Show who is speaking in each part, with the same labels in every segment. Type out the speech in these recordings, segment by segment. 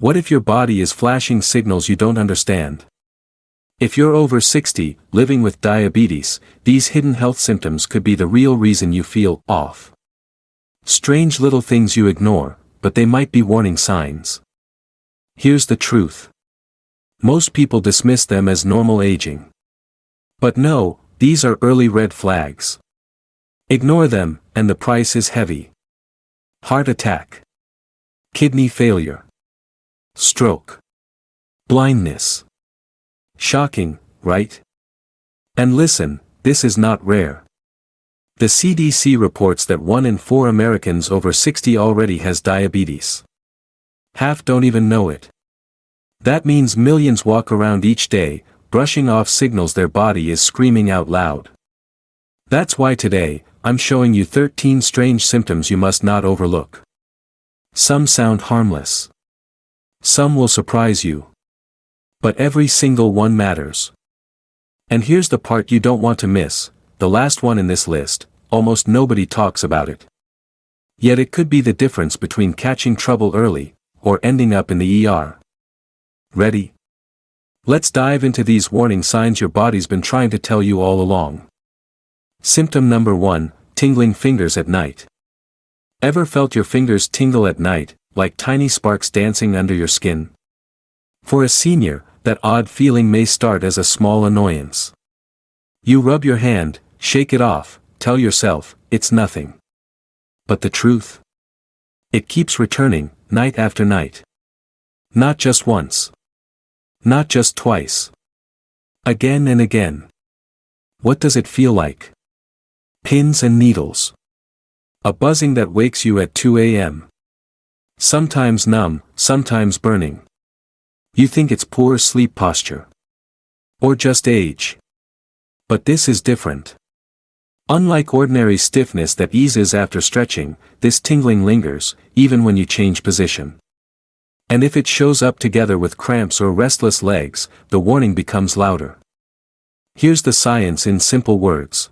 Speaker 1: What if your body is flashing signals you don't understand? If you're over 60, living with diabetes, these hidden health symptoms could be the real reason you feel off. Strange little things you ignore, but they might be warning signs. Here's the truth. Most people dismiss them as normal aging. But no, these are early red flags. Ignore them, and the price is heavy. Heart attack. Kidney failure. Stroke. Blindness. Shocking, right? And listen, this is not rare. The CDC reports that 1 in 4 Americans over 60 already has diabetes. Half don't even know it. That means millions walk around each day, brushing off signals their body is screaming out loud. That's why today, I'm showing you 13 strange symptoms you must not overlook. Some sound harmless. Some will surprise you. But every single one matters. And here's the part you don't want to miss, the last one in this list, almost nobody talks about it. Yet it could be the difference between catching trouble early, or ending up in the ER. Ready? Let's dive into these warning signs your body's been trying to tell you all along. Symptom number 1, tingling fingers at night. Ever felt your fingers tingle at night, like tiny sparks dancing under your skin? For a senior, that odd feeling may start as a small annoyance. You rub your hand, shake it off, tell yourself, it's nothing. But the truth? It keeps returning, night after night. Not just once. Not just twice. Again and again. What does it feel like? Pins and needles. A buzzing that wakes you at 2 a.m. Sometimes numb, sometimes burning. You think it's poor sleep posture. Or just age. But this is different. Unlike ordinary stiffness that eases after stretching, this tingling lingers, even when you change position. And if it shows up together with cramps or restless legs, the warning becomes louder. Here's the science in simple words.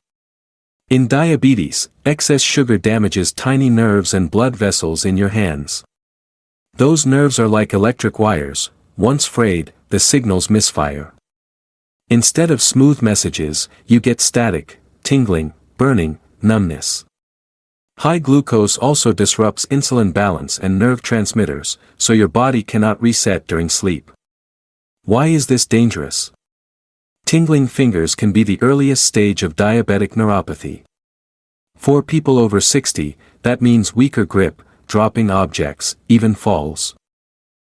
Speaker 1: In diabetes, excess sugar damages tiny nerves and blood vessels in your hands. Those nerves are like electric wires, once frayed, the signals misfire. Instead of smooth messages, you get static, tingling, burning, numbness. High glucose also disrupts insulin balance and nerve transmitters, so your body cannot reset during sleep. Why is this dangerous? Tingling fingers can be the earliest stage of diabetic neuropathy. For people over 60, that means weaker grip, dropping objects, even falls.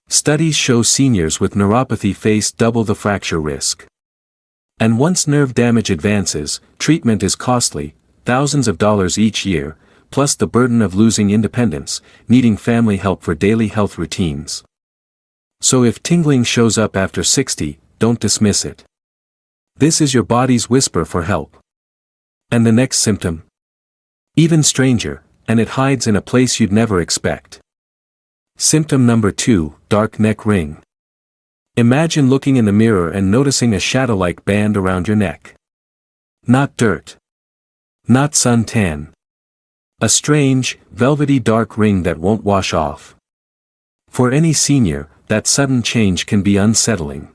Speaker 1: Studies show seniors with neuropathy face double the fracture risk. And once nerve damage advances, treatment is costly, thousands of dollars each year, plus the burden of losing independence, needing family help for daily health routines. So if tingling shows up after 60, don't dismiss it. This is your body's whisper for help. And the next symptom? Even stranger, and it hides in a place you'd never expect. Symptom number 2, dark neck ring. Imagine looking in the mirror and noticing a shadow-like band around your neck. Not dirt. Not suntan. A strange, velvety dark ring that won't wash off. For any senior, that sudden change can be unsettling.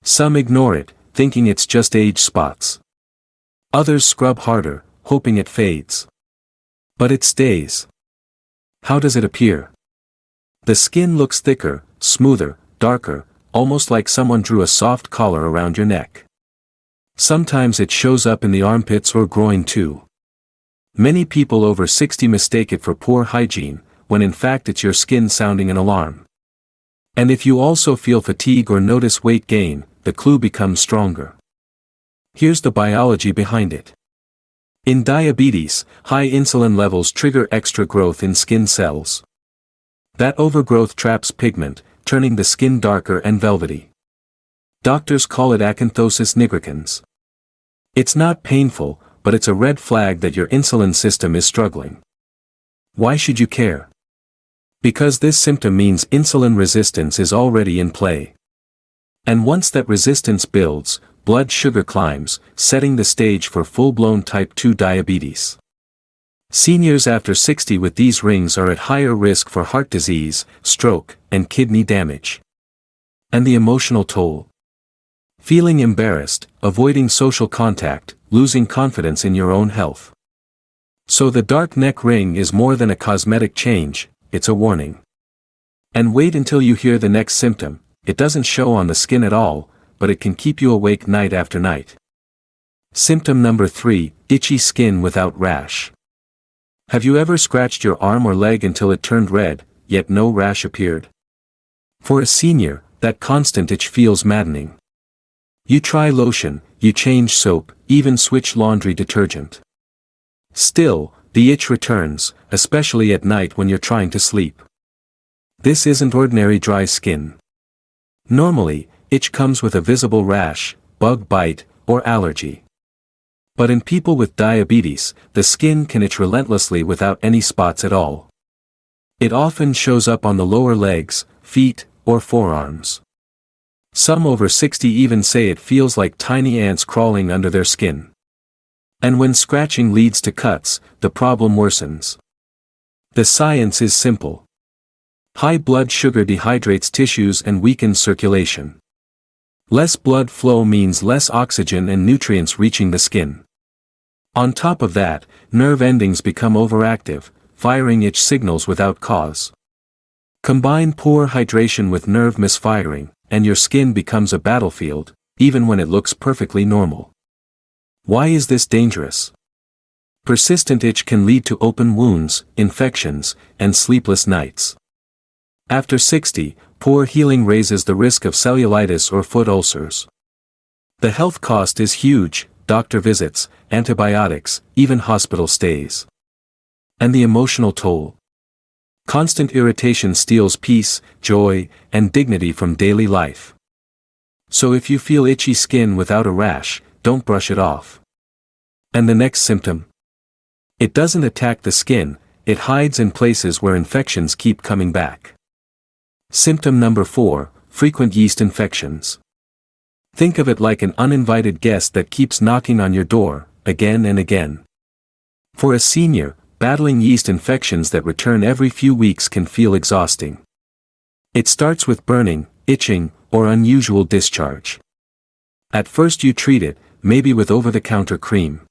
Speaker 1: Some ignore it, thinking it's just age spots. Others scrub harder, hoping it fades. But it stays. How does it appear? The skin looks thicker, smoother, darker, almost like someone drew a soft collar around your neck. Sometimes it shows up in the armpits or groin too. Many people over 60 mistake it for poor hygiene, when in fact it's your skin sounding an alarm. And if you also feel fatigue or notice weight gain, the clue becomes stronger. Here's the biology behind it. In diabetes, high insulin levels trigger extra growth in skin cells. That overgrowth traps pigment, turning the skin darker and velvety. Doctors call it acanthosis nigricans. It's not painful, but it's a red flag that your insulin system is struggling. Why should you care? Because this symptom means insulin resistance is already in play. And once that resistance builds, blood sugar climbs, setting the stage for full-blown type 2 diabetes. Seniors after 60 with these rings are at higher risk for heart disease, stroke, and kidney damage. And the emotional toll. Feeling embarrassed, avoiding social contact, losing confidence in your own health. So the dark neck ring is more than a cosmetic change, it's a warning. And wait until you hear the next symptom. It doesn't show on the skin at all, but it can keep you awake night after night. Symptom number 3, itchy skin without rash. Have you ever scratched your arm or leg until it turned red, yet no rash appeared? For a senior, that constant itch feels maddening. You try lotion, you change soap, even switch laundry detergent. Still, the itch returns, especially at night when you're trying to sleep. This isn't ordinary dry skin. Normally, itch comes with a visible rash, bug bite, or allergy. But in people with diabetes, the skin can itch relentlessly without any spots at all. It often shows up on the lower legs, feet, or forearms. Some over 60 even say it feels like tiny ants crawling under their skin. And when scratching leads to cuts, the problem worsens. The science is simple. High blood sugar dehydrates tissues and weakens circulation. Less blood flow means less oxygen and nutrients reaching the skin. On top of that, nerve endings become overactive, firing itch signals without cause. Combine poor hydration with nerve misfiring, and your skin becomes a battlefield, even when it looks perfectly normal. Why is this dangerous? Persistent itch can lead to open wounds, infections, and sleepless nights. After 60, poor healing raises the risk of cellulitis or foot ulcers. The health cost is huge: doctor visits, antibiotics, even hospital stays. And the emotional toll. Constant irritation steals peace, joy, and dignity from daily life. So if you feel itchy skin without a rash, don't brush it off. And the next symptom? It doesn't attack the skin, it hides in places where infections keep coming back. Symptom number 4, frequent yeast infections. Think of it like an uninvited guest that keeps knocking on your door, again and again. For a senior, battling yeast infections that return every few weeks can feel exhausting. It starts with burning, itching, or unusual discharge. At first you treat it, maybe with over-the-counter cream.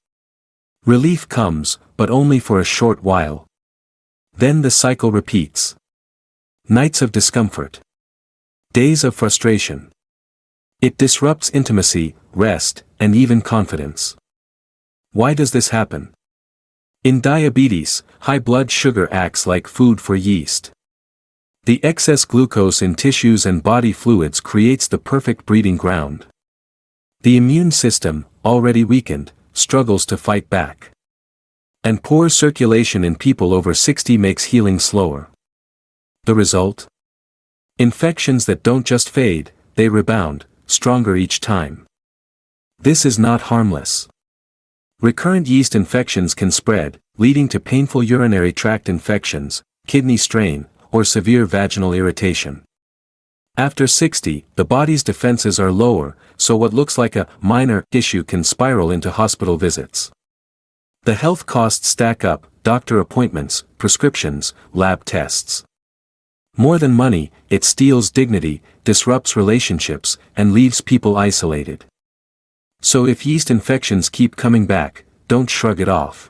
Speaker 1: Relief comes, but only for a short while. Then the cycle repeats. Nights of discomfort. Days of frustration. It disrupts intimacy, rest, and even confidence. Why does this happen? In diabetes, high blood sugar acts like food for yeast. The excess glucose in tissues and body fluids creates the perfect breeding ground. The immune system, already weakened, struggles to fight back. And poor circulation in people over 60 makes healing slower. The result? Infections that don't just fade, they rebound, stronger each time. This is not harmless. Recurrent yeast infections can spread, leading to painful urinary tract infections, kidney strain, or severe vaginal irritation. After 60, the body's defenses are lower, so what looks like a minor issue can spiral into hospital visits. The health costs stack up: doctor appointments, prescriptions, lab tests. More than money, it steals dignity, disrupts relationships, and leaves people isolated. So if yeast infections keep coming back, don't shrug it off.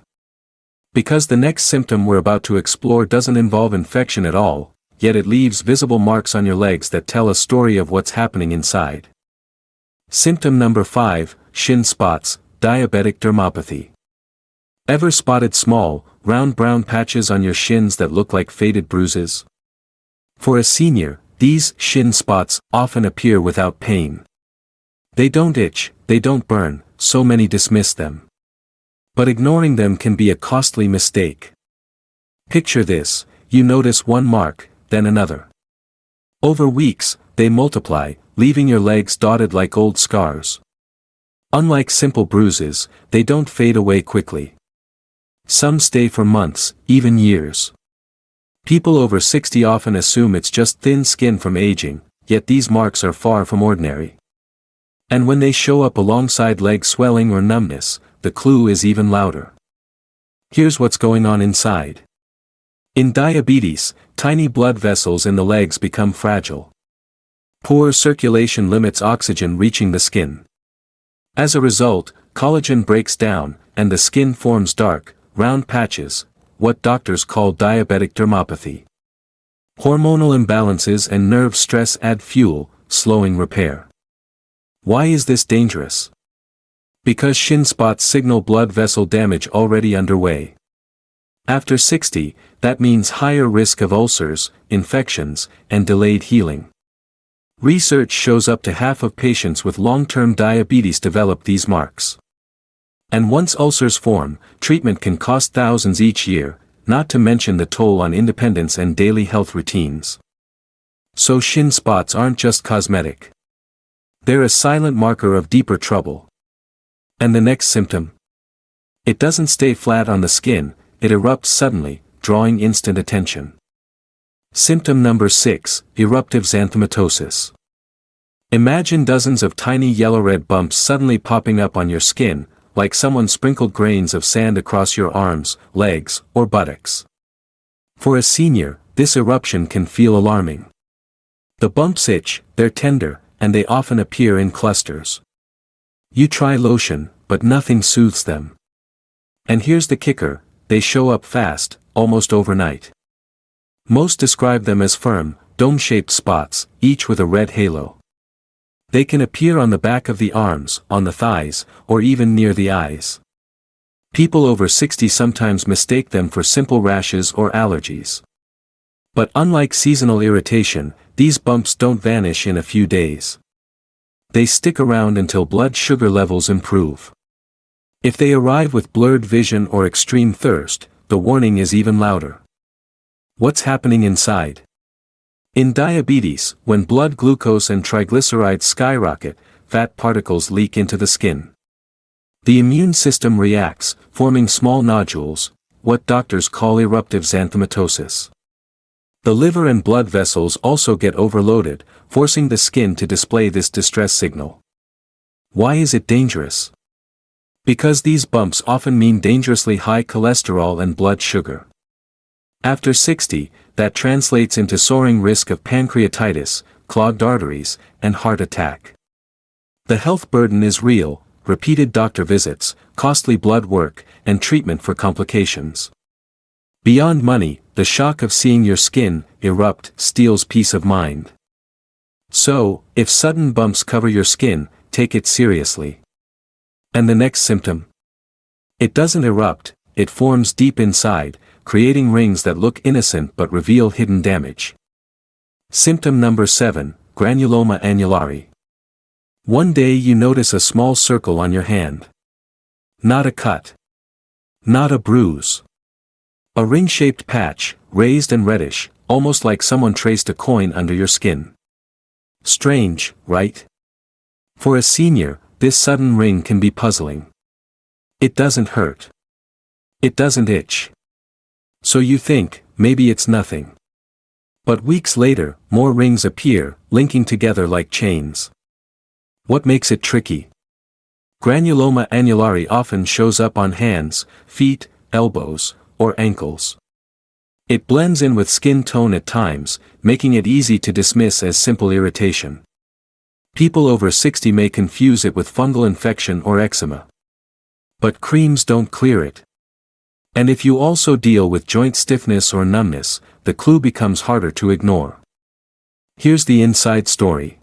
Speaker 1: Because the next symptom we're about to explore doesn't involve infection at all, yet it leaves visible marks on your legs that tell a story of what's happening inside. Symptom number 5, shin spots, diabetic dermopathy. Ever spotted small, round brown patches on your shins that look like faded bruises? For a senior, these shin spots often appear without pain. They don't itch, they don't burn, so many dismiss them. But ignoring them can be a costly mistake. Picture this: you notice one mark, then another. Over weeks, they multiply, leaving your legs dotted like old scars. Unlike simple bruises, they don't fade away quickly. Some stay for months, even years. People over 60 often assume it's just thin skin from aging, yet these marks are far from ordinary. And when they show up alongside leg swelling or numbness, the clue is even louder. Here's what's going on inside. In diabetes, tiny blood vessels in the legs become fragile. Poor circulation limits oxygen reaching the skin. As a result, collagen breaks down, and the skin forms dark, round patches, what doctors call diabetic dermopathy. Hormonal imbalances and nerve stress add fuel, slowing repair. Why is this dangerous? Because shin spots signal blood vessel damage already underway. After 60, that means higher risk of ulcers, infections, and delayed healing. Research shows up to half of patients with long-term diabetes develop these marks. And once ulcers form, treatment can cost thousands each year, not to mention the toll on independence and daily health routines. So shin spots aren't just cosmetic. They're a silent marker of deeper trouble. And the next symptom? It doesn't stay flat on the skin, it erupts suddenly, drawing instant attention. Symptom number 6, eruptive xanthomatosis. Imagine dozens of tiny yellow-red bumps suddenly popping up on your skin, like someone sprinkled grains of sand across your arms, legs, or buttocks. For a senior, this eruption can feel alarming. The bumps itch, they're tender, and they often appear in clusters. You try lotion, but nothing soothes them. And here's the kicker, they show up fast, almost overnight. Most describe them as firm, dome-shaped spots, each with a red halo. They can appear on the back of the arms, on the thighs, or even near the eyes. People over 60 sometimes mistake them for simple rashes or allergies. But unlike seasonal irritation, these bumps don't vanish in a few days. They stick around until blood sugar levels improve. If they arrive with blurred vision or extreme thirst, the warning is even louder. What's happening inside? In diabetes, when blood glucose and triglycerides skyrocket, fat particles leak into the skin. The immune system reacts, forming small nodules, what doctors call eruptive xanthomatosis. The liver and blood vessels also get overloaded, forcing the skin to display this distress signal. Why is it dangerous? Because these bumps often mean dangerously high cholesterol and blood sugar. After 60, that translates into soaring risk of pancreatitis, clogged arteries, and heart attack. The health burden is real, repeated doctor visits, costly blood work, and treatment for complications. Beyond money, the shock of seeing your skin erupt steals peace of mind. So, if sudden bumps cover your skin, take it seriously. And the next symptom? It doesn't erupt, it forms deep inside, creating rings that look innocent but reveal hidden damage. Symptom number 7, granuloma annulari. One day you notice a small circle on your hand. Not a cut. Not a bruise. A ring-shaped patch, raised and reddish, almost like someone traced a coin under your skin. Strange, right? For a senior, this sudden ring can be puzzling. It doesn't hurt. It doesn't itch. So you think, maybe it's nothing. But weeks later, more rings appear, linking together like chains. What makes it tricky? Granuloma annulari often shows up on hands, feet, elbows, or ankles. It blends in with skin tone at times, making it easy to dismiss as simple irritation. People over 60 may confuse it with fungal infection or eczema. But creams don't clear it. And if you also deal with joint stiffness or numbness, the clue becomes harder to ignore. Here's the inside story.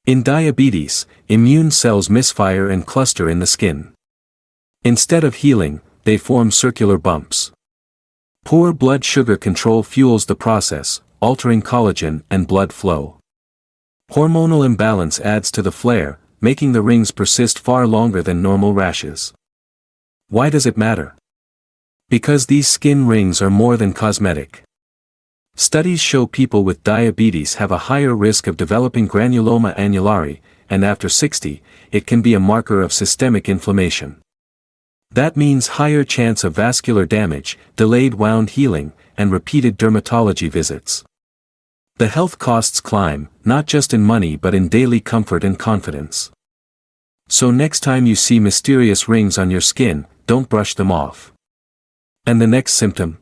Speaker 1: In diabetes, immune cells misfire and cluster in the skin. Instead of healing, they form circular bumps. Poor blood sugar control fuels the process, altering collagen and blood flow. Hormonal imbalance adds to the flare, making the rings persist far longer than normal rashes. Why does it matter? Because these skin rings are more than cosmetic. Studies show people with diabetes have a higher risk of developing granuloma annulari, and after 60, it can be a marker of systemic inflammation. That means higher chance of vascular damage, delayed wound healing, and repeated dermatology visits. The health costs climb, not just in money but in daily comfort and confidence. So next time you see mysterious rings on your skin, don't brush them off. And the next symptom?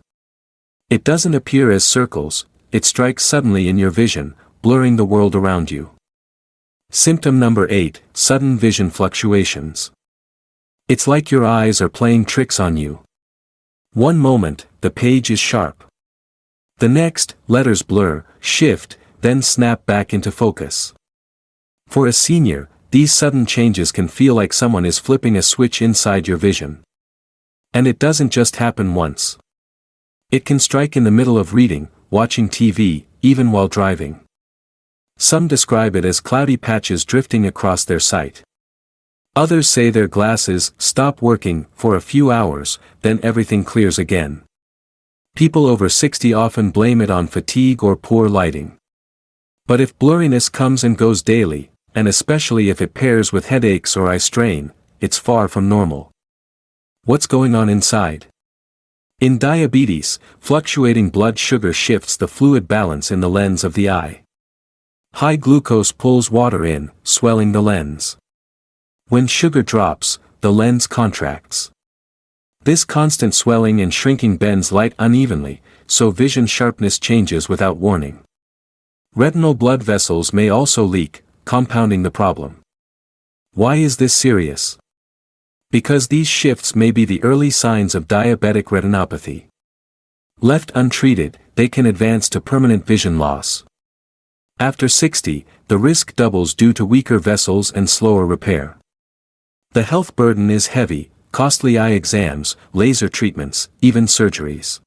Speaker 1: It doesn't appear as circles, it strikes suddenly in your vision, blurring the world around you. Symptom number 8, sudden vision fluctuations. It's like your eyes are playing tricks on you. One moment, the page is sharp. The next, letters blur, shift, then snap back into focus. For a senior, these sudden changes can feel like someone is flipping a switch inside your vision. And it doesn't just happen once. It can strike in the middle of reading, watching TV, even while driving. Some describe it as cloudy patches drifting across their sight. Others say their glasses stop working for a few hours, then everything clears again. People over 60 often blame it on fatigue or poor lighting. But if blurriness comes and goes daily, and especially if it pairs with headaches or eye strain, it's far from normal. What's going on inside? In diabetes, fluctuating blood sugar shifts the fluid balance in the lens of the eye. High glucose pulls water in, swelling the lens. When sugar drops, the lens contracts. This constant swelling and shrinking bends light unevenly, so vision sharpness changes without warning. Retinal blood vessels may also leak, compounding the problem. Why is this serious? Because these shifts may be the early signs of diabetic retinopathy. Left untreated, they can advance to permanent vision loss. After 60, the risk doubles due to weaker vessels and slower repair. The health burden is heavy, costly eye exams, laser treatments, even surgeries.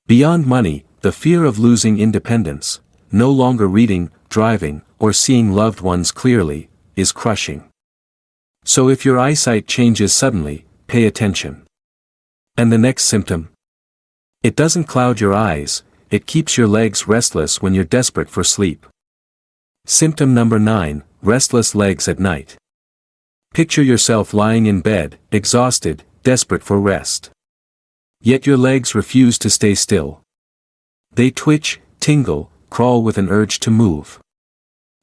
Speaker 1: Beyond money, the fear of losing independence, no longer reading, driving, or seeing loved ones clearly, is crushing. So if your eyesight changes suddenly, pay attention. And the next symptom? It doesn't cloud your eyes, it keeps your legs restless when you're desperate for sleep. Symptom number 9, restless legs at night. Picture yourself lying in bed, exhausted, desperate for rest. Yet your legs refuse to stay still. They twitch, tingle, crawl with an urge to move.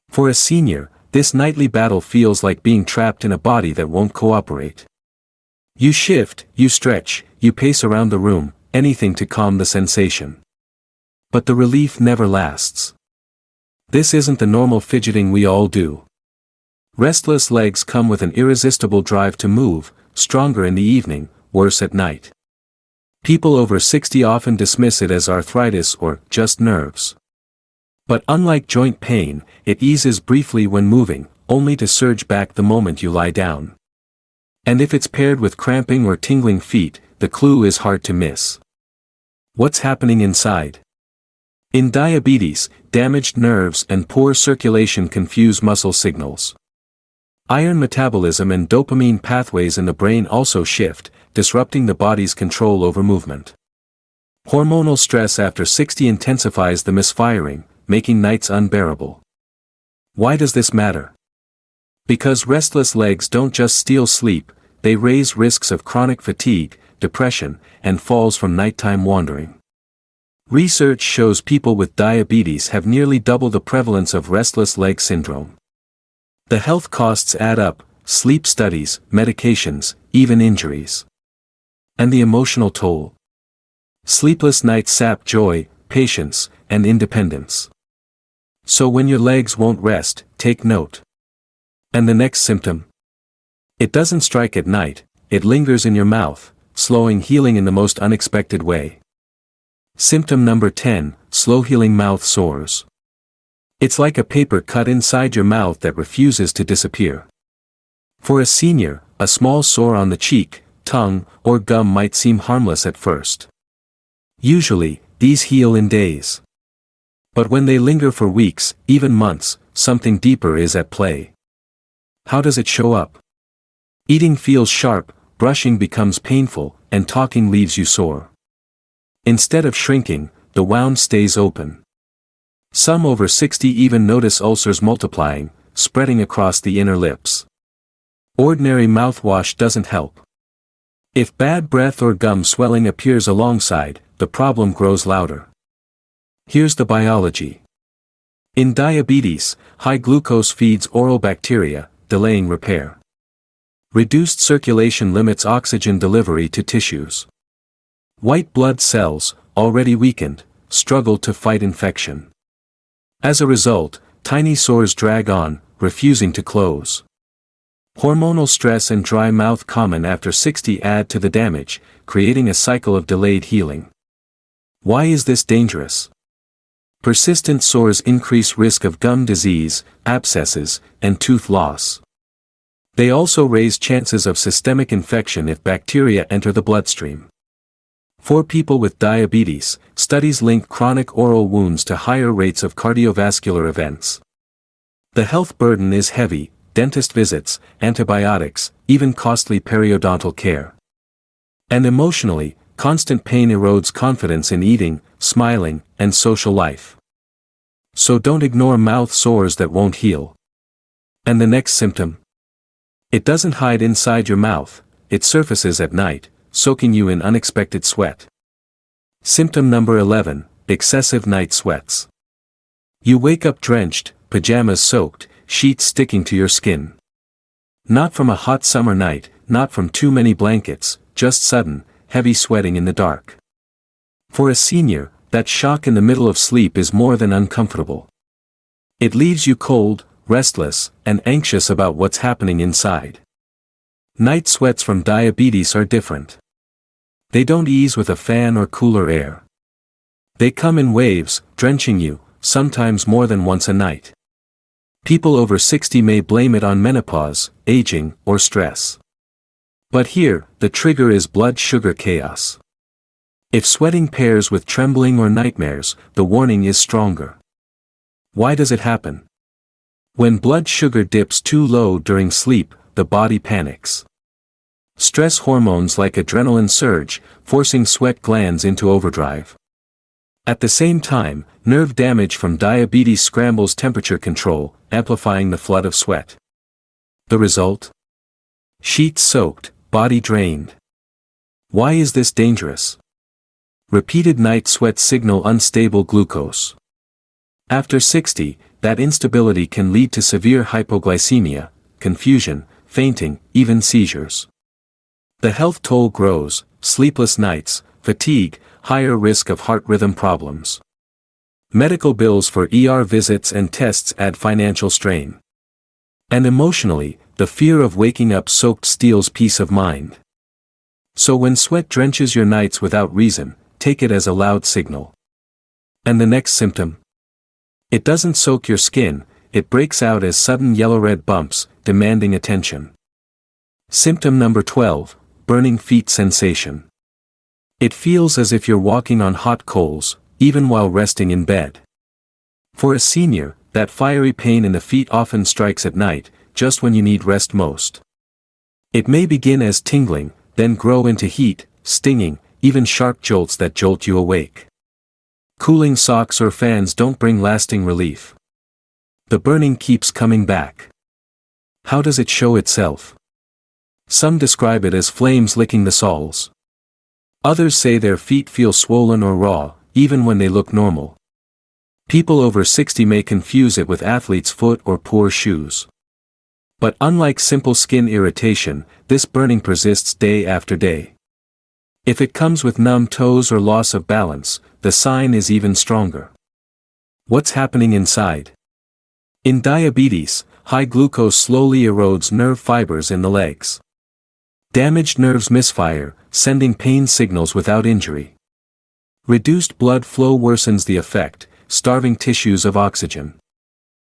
Speaker 1: For a senior, this nightly battle feels like being trapped in a body that won't cooperate. You shift, you stretch, you pace around the room, anything to calm the sensation. But the relief never lasts. This isn't the normal fidgeting we all do. Restless legs come with an irresistible drive to move, stronger in the evening, worse at night. People over 60 often dismiss it as arthritis or just nerves. But unlike joint pain, it eases briefly when moving, only to surge back the moment you lie down. And if it's paired with cramping or tingling feet, the clue is hard to miss. What's happening inside? In diabetes, damaged nerves and poor circulation confuse muscle signals. Iron metabolism and dopamine pathways in the brain also shift, disrupting the body's control over movement. Hormonal stress after 60 intensifies the misfiring, making nights unbearable. Why does this matter? Because restless legs don't just steal sleep, they raise risks of chronic fatigue, depression, and falls from nighttime wandering. Research shows people with diabetes have nearly double the prevalence of restless leg syndrome. The health costs add up, sleep studies, medications, even injuries. And the emotional toll. Sleepless nights sap joy, patience, and independence. So when your legs won't rest, take note. And the next symptom? It doesn't strike at night, it lingers in your mouth, slowing healing in the most unexpected way. Symptom number 10, slow healing mouth sores. It's like a paper cut inside your mouth that refuses to disappear. For a senior, a small sore on the cheek, tongue, or gum might seem harmless at first. Usually, these heal in days. But when they linger for weeks, even months, something deeper is at play. How does it show up? Eating feels sharp, brushing becomes painful, and talking leaves you sore. Instead of shrinking, the wound stays open. Some over 60 even notice ulcers multiplying, spreading across the inner lips. Ordinary mouthwash doesn't help. If bad breath or gum swelling appears alongside, the problem grows louder. Here's the biology. In diabetes, high glucose feeds oral bacteria, delaying repair. Reduced circulation limits oxygen delivery to tissues. White blood cells, already weakened, struggle to fight infection. As a result, tiny sores drag on, refusing to close. Hormonal stress and dry mouth common after 60 add to the damage, creating a cycle of delayed healing. Why is this dangerous? Persistent sores increase risk of gum disease, abscesses, and tooth loss. They also raise chances of systemic infection if bacteria enter the bloodstream. For people with diabetes, studies link chronic oral wounds to higher rates of cardiovascular events. The health burden is heavy: dentist visits, antibiotics, even costly periodontal care. And emotionally, constant pain erodes confidence in eating, smiling, and social life. So don't ignore mouth sores that won't heal. And the next symptom? It doesn't hide inside your mouth, it surfaces at night, soaking you in unexpected sweat. Symptom number 11, excessive night sweats. You wake up drenched, pajamas soaked, sheets sticking to your skin. Not from a hot summer night, not from too many blankets, just sudden, heavy sweating in the dark. For a senior, that shock in the middle of sleep is more than uncomfortable. It leaves you cold, restless, and anxious about what's happening inside. Night sweats from diabetes are different. They don't ease with a fan or cooler air. They come in waves, drenching you, sometimes more than once a night. People over 60 may blame it on menopause, aging, or stress. But here, the trigger is blood sugar chaos. If sweating pairs with trembling or nightmares, the warning is stronger. Why does it happen? When blood sugar dips too low during sleep, the body panics. Stress hormones like adrenaline surge, forcing sweat glands into overdrive. At the same time, nerve damage from diabetes scrambles temperature control, amplifying the flood of sweat. The result? Sheets soaked, body drained. Why is this dangerous? Repeated night sweats signal unstable glucose. After 60, that instability can lead to severe hypoglycemia, confusion, fainting, even seizures. The health toll grows: sleepless nights, fatigue, higher risk of heart rhythm problems. Medical bills for ER visits and tests add financial strain. And emotionally, the fear of waking up soaked steals peace of mind. So when sweat drenches your nights without reason, take it as a loud signal. And the next symptom? It doesn't soak your skin, it breaks out as sudden yellow-red bumps, demanding attention. Symptom number 12, burning feet sensation. It feels as if you're walking on hot coals, even while resting in bed. For a senior, that fiery pain in the feet often strikes at night, just when you need rest most. It may begin as tingling, then grow into heat, stinging, even sharp jolts that jolt you awake. Cooling socks or fans don't bring lasting relief. The burning keeps coming back. How does it show itself? Some describe it as flames licking the soles. Others say their feet feel swollen or raw, even when they look normal. People over 60 may confuse it with athlete's foot or poor shoes. But unlike simple skin irritation, this burning persists day after day. If it comes with numb toes or loss of balance, the sign is even stronger. What's happening inside? In diabetes, high glucose slowly erodes nerve fibers in the legs. Damaged nerves misfire, sending pain signals without injury. Reduced blood flow worsens the effect, starving tissues of oxygen.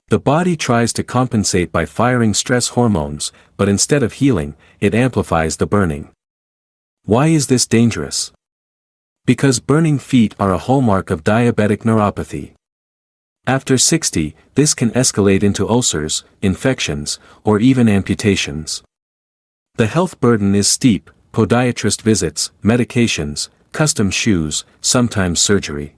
Speaker 1: The body tries to compensate by firing stress hormones, but instead of healing, it amplifies the burning. Why is this dangerous? Because burning feet are a hallmark of diabetic neuropathy. After 60, this can escalate into ulcers, infections, or even amputations. The health burden is steep: podiatrist visits, medications, custom shoes, sometimes surgery.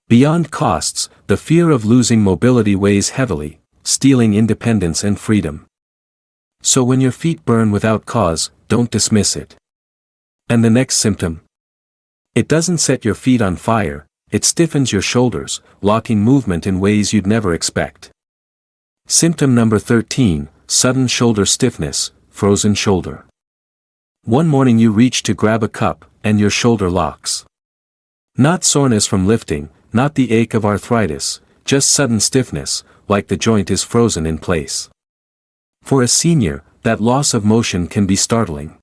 Speaker 1: Beyond costs, the fear of losing mobility weighs heavily, stealing independence and freedom. So when your feet burn without cause, don't dismiss it. And the next symptom? It doesn't set your feet on fire, it stiffens your shoulders, blocking movement in ways you'd never expect. Symptom number 13, sudden shoulder stiffness, frozen shoulder. One morning you reach to grab a cup, and your shoulder locks. Not soreness from lifting, not the ache of arthritis, just sudden stiffness, like the joint is frozen in place. For a senior, that loss of motion can be startling.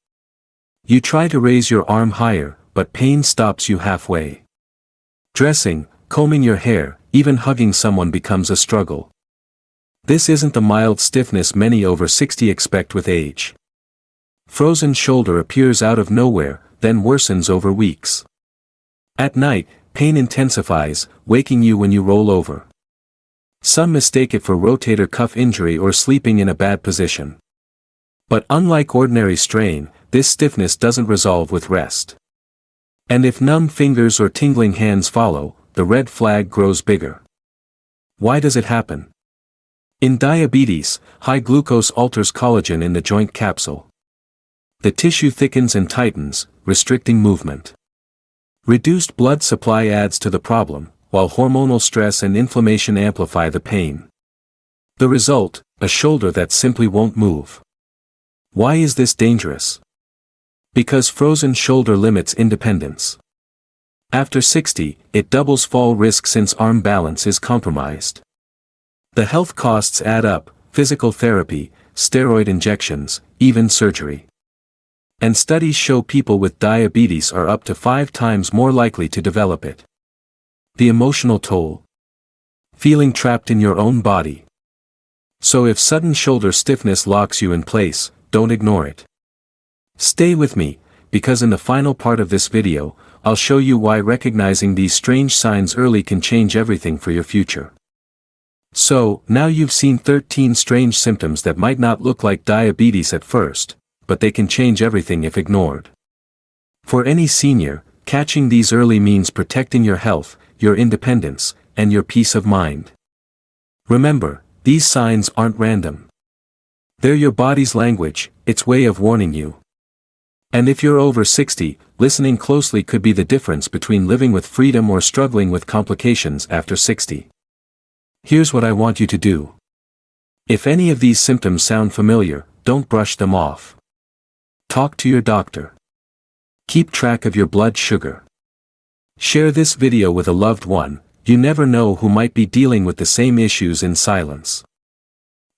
Speaker 1: You try to raise your arm higher, but pain stops you halfway. Dressing, combing your hair, even hugging someone becomes a struggle. This isn't the mild stiffness many over 60 expect with age. Frozen shoulder appears out of nowhere, then worsens over weeks. At night, pain intensifies, waking you when you roll over. Some mistake it for rotator cuff injury or sleeping in a bad position. But unlike ordinary strain, this stiffness doesn't resolve with rest. And if numb fingers or tingling hands follow, the red flag grows bigger. Why does it happen? In diabetes, high glucose alters collagen in the joint capsule. The tissue thickens and tightens, restricting movement. Reduced blood supply adds to the problem, while hormonal stress and inflammation amplify the pain. The result, a shoulder that simply won't move. Why is this dangerous? Because frozen shoulder limits independence. After 60, it doubles fall risk since arm balance is compromised. The health costs add up: physical therapy, steroid injections, even surgery. And studies show people with diabetes are up to 5 times more likely to develop it. The emotional toll. Feeling trapped in your own body. So if sudden shoulder stiffness locks you in place, don't ignore it. Stay with me, because in the final part of this video, I'll show you why recognizing these strange signs early can change everything for your future. So, now you've seen 13 strange symptoms that might not look like diabetes at first, but they can change everything if ignored. For any senior, catching these early means protecting your health, your independence, and your peace of mind. Remember, these signs aren't random. They're your body's language, its way of warning you. And if you're over 60, listening closely could be the difference between living with freedom or struggling with complications after 60. Here's what I want you to do. If any of these symptoms sound familiar, don't brush them off. Talk to your doctor. Keep track of your blood sugar. Share this video with a loved one. You never know who might be dealing with the same issues in silence.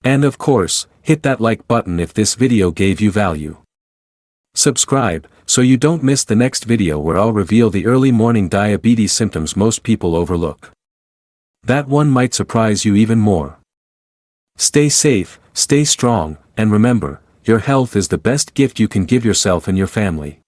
Speaker 1: And of course, hit that like button if this video gave you value. Subscribe, so you don't miss the next video where I'll reveal the early morning diabetes symptoms most people overlook. That one might surprise you even more. Stay safe, stay strong, and remember, your health is the best gift you can give yourself and your family.